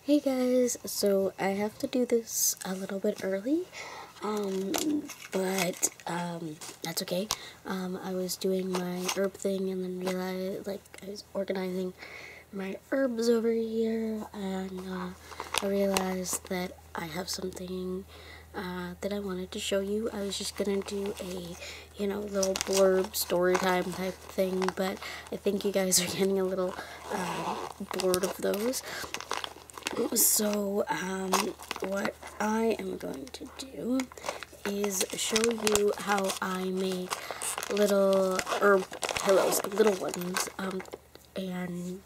Hey guys, so I have to do this a little bit early, but that's okay. I was doing my herb thing and then realized, I was organizing my herbs over here, and I realized that I have something that I wanted to show you. I was just gonna do a, little blurb story time type thing, but I think you guys are getting a little bored of those. So, what I am going to do is show you how I make little herb pillows, little ones, and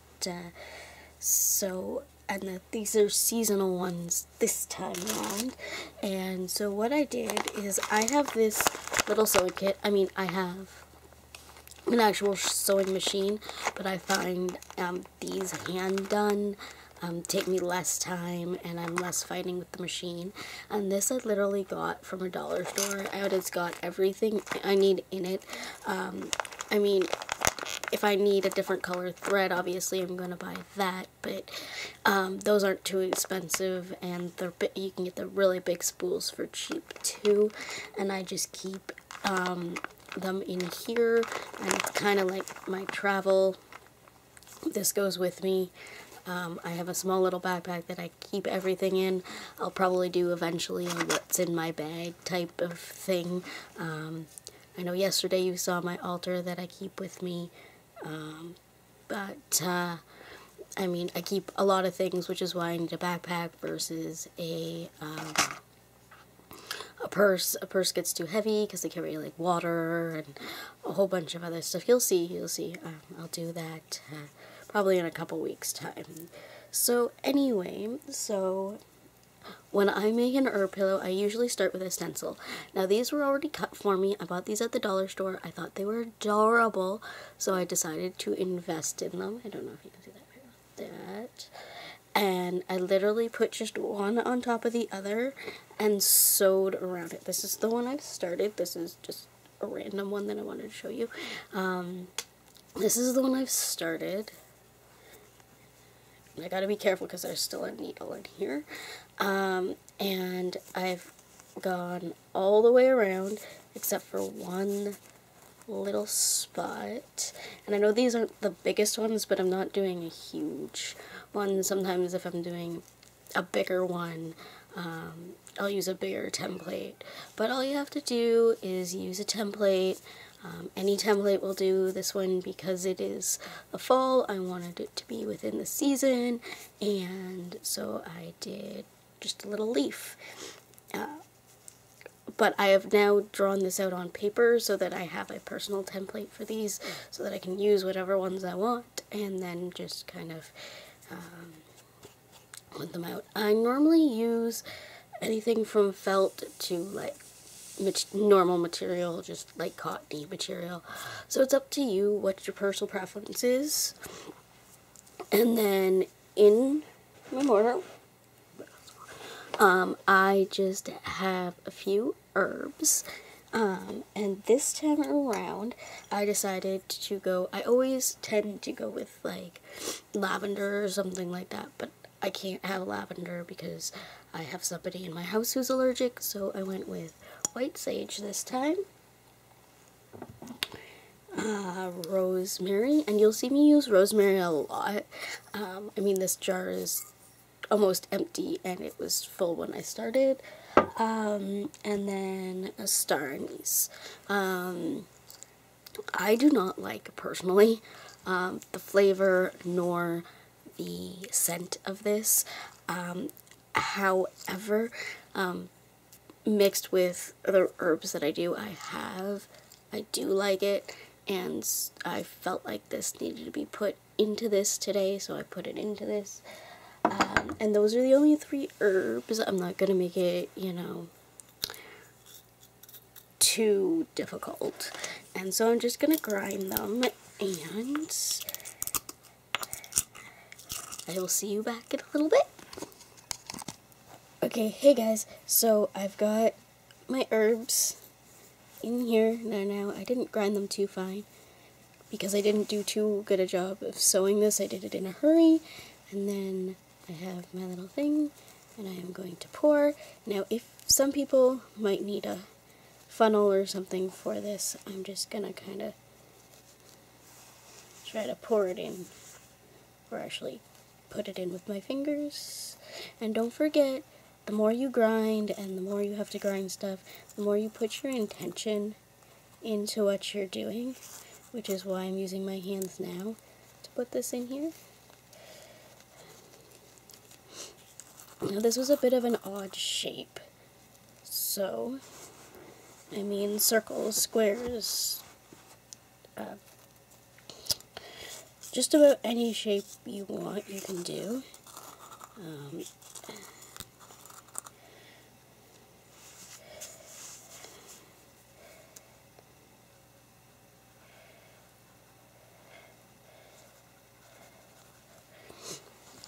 these are seasonal ones this time around. And so what I did is I have this little sewing kit. I have an actual sewing machine, but I find these hand done take me less time and I'm less fighting with the machine. And this I literally got from a dollar store. It's got everything I need in it. If I need a different color thread, obviously I'm gonna buy that, but those aren't too expensive, and you can get the really big spools for cheap too. And I just keep them in here, and it's kind of like my travel. This goes with me. I have a small little backpack that I keep everything in. I'll probably do eventually a what's in my bag type of thing. I know yesterday you saw my altar that I keep with me, I keep a lot of things, which is why I need a backpack versus a purse. A purse gets too heavy because they carry like water and a whole bunch of other stuff. You'll see. I'll do that probably in a couple weeks time. So anyway, when I make an herb pillow, I usually start with a stencil. Now these were already cut for me. I bought these at the dollar store. I thought they were adorable, so I decided to invest in them. I don't know if you can see that right about that. And I literally put just one on top of the other and sewed around it. This is the one I've started. This is just a random one that I wanted to show you. This is the one I've started. I gotta be careful because there's still a needle in here. And I've gone all the way around except for one little spot. And I know these aren't the biggest ones, but I'm not doing a huge one. Sometimes if I'm doing a bigger one, I'll use a bigger template. But all you have to do is use a template. Any template will do. This one, because it is the fall, I wanted it to be within the season, and so I did just a little leaf. But I have now drawn this out on paper so that I have a personal template for these, so that I can use whatever ones I want, and then just kind of put them out. I normally use anything from felt to like normal material, just like cottony material. So it's up to you what your personal preference is. And then in my mortar, I just have a few herbs. And this time around, I decided to go, I always tend to go with like lavender or something like that, but I can't have lavender because I have somebody in my house who's allergic, so I went with white sage this time. Rosemary, and you'll see me use rosemary a lot. This jar is almost empty and it was full when I started. And then a star anise. I do not like, personally, the flavor nor the scent of this. However, mixed with other herbs that I do like it, and I felt like this needed to be put into this today, so I put it into this. And those are the only 3 herbs. I'm not gonna make it, too difficult. And so I'm just gonna grind them, and I will see you back in a little bit. Okay, hey guys, so I've got my herbs in here. Now, I didn't grind them too fine because I didn't do too good a job of sewing this. I did it in a hurry, and then I have my little thing, and I am going to pour. Now, if some people might need a funnel or something for this, I'm just gonna kind of try to pour it in, or actually put it in with my fingers. And don't forget, the more you grind and the more you have to grind stuff, the more you put your intention into what you're doing, which is why I'm using my hands now to put this in here. Now this was a bit of an odd shape, so I mean circles, squares, just about any shape you want you can do.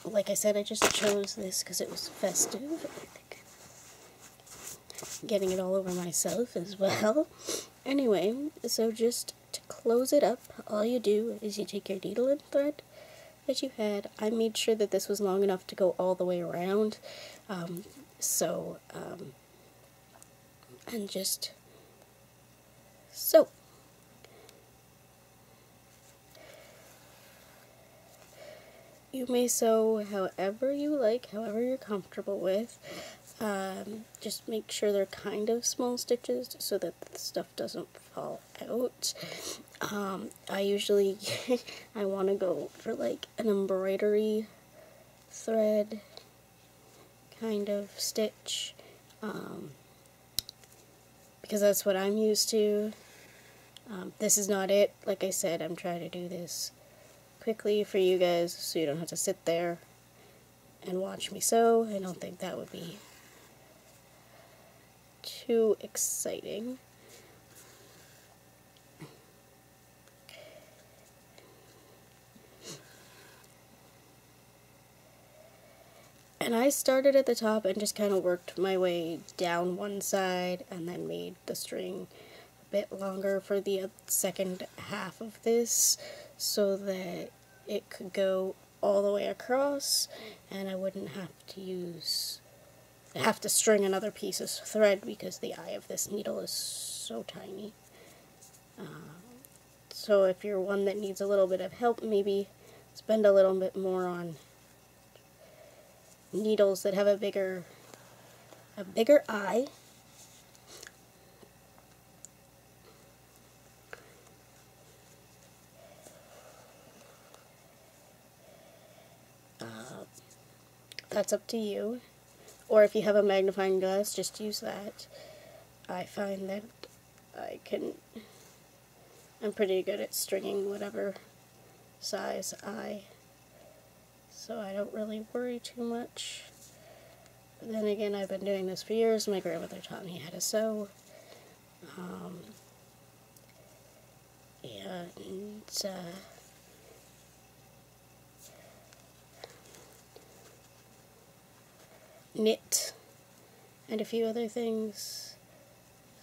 Like I said, I just chose this because it was festive. I think getting it all over myself as well. Anyway, so just to close it up, all you do is you take your needle and thread that you had. I made sure that this was long enough to go all the way around. And just so. You may sew however you like, however you're comfortable with. Just make sure they're kind of small stitches so that the stuff doesn't fall out. I usually, I want to go for like an embroidery thread kind of stitch, because that's what I'm used to. This is not it. Like I said, I'm trying to do this quickly for you guys so you don't have to sit there and watch me sew. I don't think that would be too exciting. And I started at the top and just kind of worked my way down one side and then made the string a bit longer for the second half of this so that it could go all the way across and I wouldn't have to string another piece of thread because the eye of this needle is so tiny. So if you're one that needs a little bit of help, maybe spend a little bit more on needles that have a bigger eye. That's up to you. Or if you have a magnifying glass, just use that. I find that I'm pretty good at stringing whatever size eye, so I don't really worry too much. But then again, I've been doing this for years. My grandmother taught me how to sew. Knit and a few other things.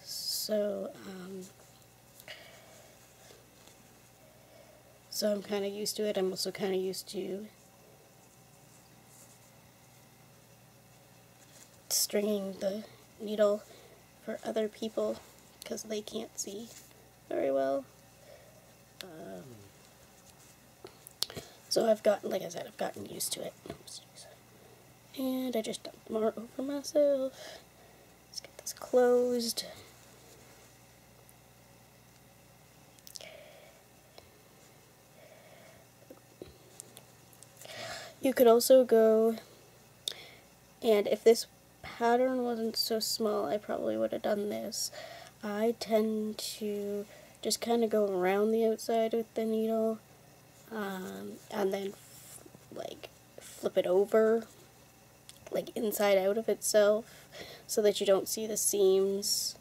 So I'm kind of used to it. I'm also kind of used to stringing the needle for other people because they can't see very well. So I've gotten, like I said, I've gotten used to it. And I just dumped more over myself. Let's get this closed. You could also go, and if this pattern wasn't so small, I probably would have done this. I tend to just kind of go around the outside with the needle, and then like flip it over, like inside out of itself, so that you don't see the seams.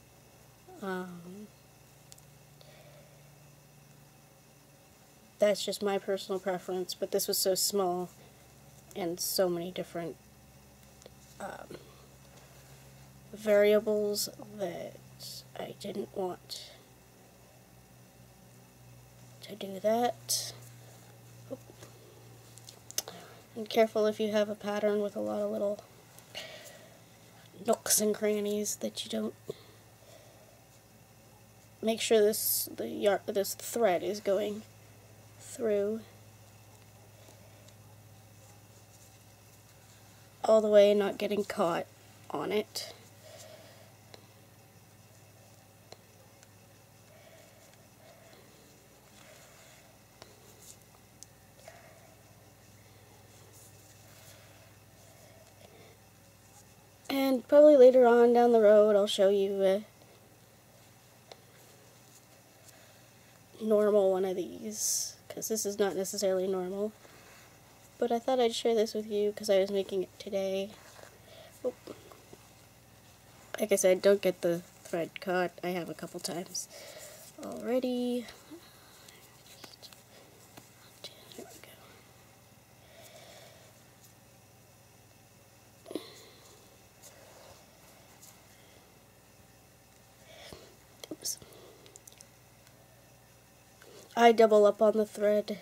That's just my personal preference, but this was so small and so many different variables that I didn't want to do that. And careful if you have a pattern with a lot of little nooks and crannies that you don't. Make sure this thread is going through all the way, not getting caught on it. And probably later on down the road I'll show you a normal one of these, because this is not necessarily normal. But I thought I'd share this with you because I was making it today. Oh. Like I said, don't get the thread caught. I have a couple times already. There we go. Oops. I double up on the thread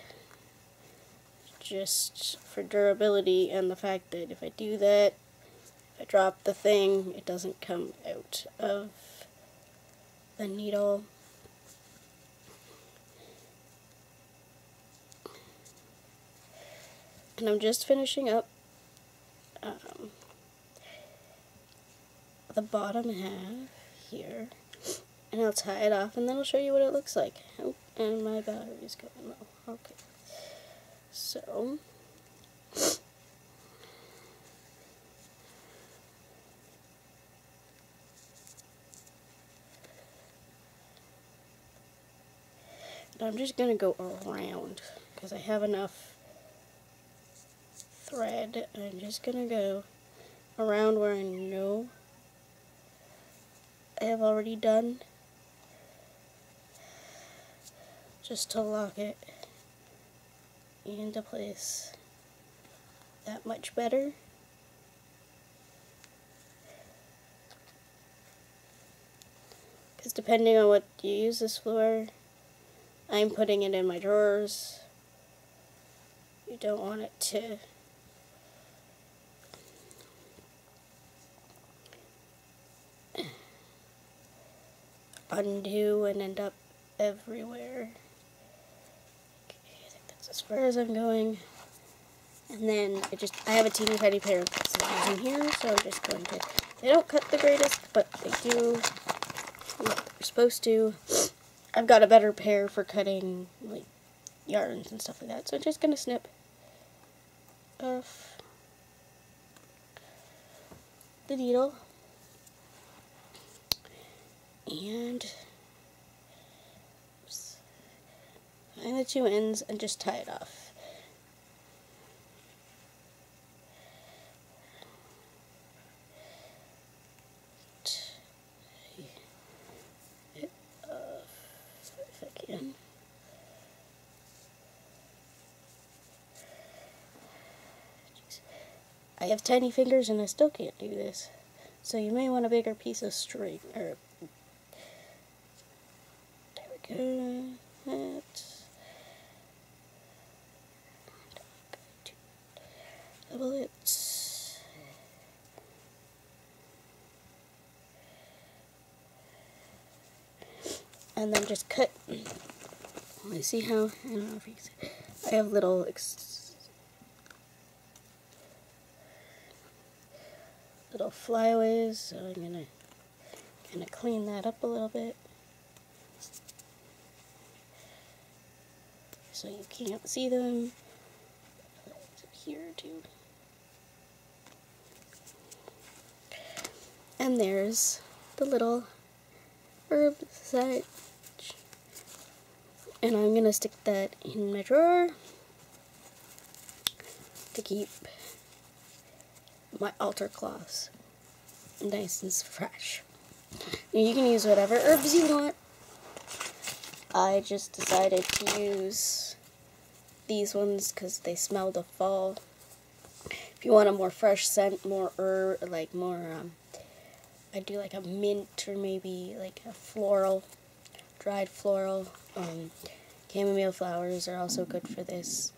just for durability and the fact that if I do that, if I drop the thing, it doesn't come out of the needle. And I'm just finishing up the bottom half here, and I'll tie it off and then I'll show you what it looks like. Oh, and my battery's going low. Okay. So, I'm just going to go around because I have enough thread. I'm just going to go around where I know I have already done, just to lock it into place that much better. Because depending on what you use this for, I'm putting it in my drawers. You don't want it to undo and end up everywhere. Okay, I think that's as far as I'm going. And then I have a teeny tiny pair of scissors in here, so I'm just going to, they don't cut the greatest, but they do what they're supposed to. I've got a better pair for cutting like yarns and stuff like that, so I'm just going to snip off the needle and find the two ends and just tie it off. If I can. I have tiny fingers and I still can't do this, so you may want a bigger piece of string. Or there we go. Double it. And then just cut. I see how, I don't know if you can see. I have little flyaways, so I'm gonna kind of clean that up a little bit so you can't see them. Here too. And there's the little herb set. And I'm gonna stick that in my drawer to keep my altar cloths nice and fresh. Now you can use whatever herbs you want. I just decided to use these ones because they smell the fall. If you want a more fresh scent, more herb, like more, I do like a mint or maybe like a floral, dried floral. Chamomile flowers are also good for this.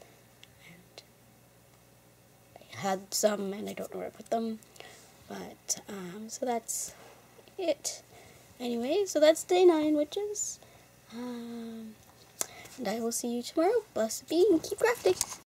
And had some and I don't know where to put them. But, so that's it. Anyway, so that's day 9, witches. And I will see you tomorrow. Blessed be and keep crafting.